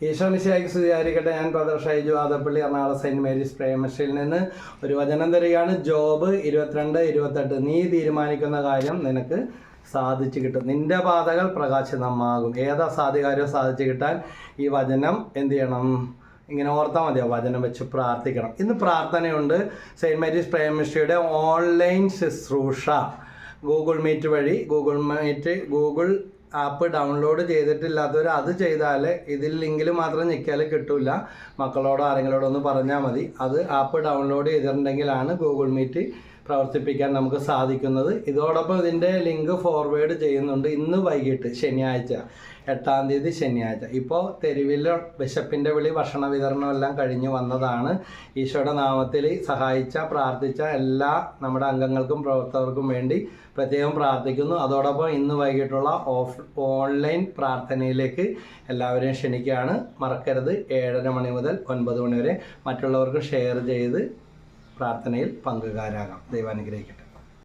ഈശോമിശിഹായ്ക്ക് സ്തുതിയായിരിക്കട്ടെ. ഞാൻ brother Shaiju Adappally, Ernakulam saint Mary's പ്രേമശ്രീയിൽ നിന്ന് ഒരു വചനം തരികയാണ്. ജോബ് 22:28. നീ തീരുമാനിക്കുന്ന കാര്യം നിനക്ക് സാധിച്ചു കിട്ടും, നിന്റെ പാതകൾ പ്രകാശിതമാകും. ഏതാ സാധികാരോ സാധിച്ചു കിട്ടാൻ ഈ വചനം എന്ത് ചെയ്യണം? ഇങ്ങനെ ഓർത്താൽ മതിയോ? വചനം വെച്ച് പ്രാർത്ഥിക്കണം. ഇന്ന് പ്രാർത്ഥനയുണ്ട്. സെയിൻറ്റ് മേരീസ് പ്രേമശ്രീയുടെ ഓൺലൈൻ ശുശ്രൂഷ ഗൂഗിൾ മീറ്റ് വഴി. ഗൂഗിൾ ആപ്പ് ഡൗൺലോഡ് ചെയ്തിട്ടില്ലാത്തവർ അത് ചെയ്താൽ, ഇതിൽ ലിങ്കിൽ മാത്രം ഞെക്കിയാൽ കിട്ടില്ല. മക്കളോടോ ആരെങ്കിലോടോ ഒന്ന് പറഞ്ഞാൽ മതി. അത് ആപ്പ് ഡൗൺലോഡ് ചെയ്തിട്ടുണ്ടെങ്കിലാണ് ഗൂഗിൾ മീറ്റ് പ്രവർത്തിപ്പിക്കാൻ നമുക്ക് സാധിക്കുന്നത്. ഇതോടൊപ്പം ഇതിൻ്റെ ലിങ്ക് ഫോർവേഡ് ചെയ്യുന്നുണ്ട്. ഇന്ന് വൈകിട്ട് ശനിയാഴ്ച 8-ാം തീയതി ശനിയാഴ്ച. ഇപ്പോൾ തെരുവിൽ വിശപ്പിൻ്റെ വിളി, ഭക്ഷണ വിതരണം എല്ലാം കഴിഞ്ഞ് വന്നതാണ്. ഈശോയുടെ നാമത്തിൽ സഹായിച്ച പ്രാർത്ഥിച്ച എല്ലാ നമ്മുടെ അംഗങ്ങൾക്കും പ്രവർത്തകർക്കും വേണ്ടി പ്രത്യേകം പ്രാർത്ഥിക്കുന്നു. അതോടൊപ്പം ഇന്ന് വൈകിട്ടുള്ള ഓൺലൈൻ പ്രാർത്ഥനയിലേക്ക് എല്ലാവരെയും ക്ഷണിക്കുകയാണ്. മറക്കരുത്. 7:30 മണി മുതൽ 9 മണി വരെ മറ്റുള്ളവർക്ക് ഷെയർ ചെയ്ത് പ്രാർത്ഥനയിൽ പങ്കുകാരാകാം. ദൈവം അനുഗ്രഹിക്കട്ടെ.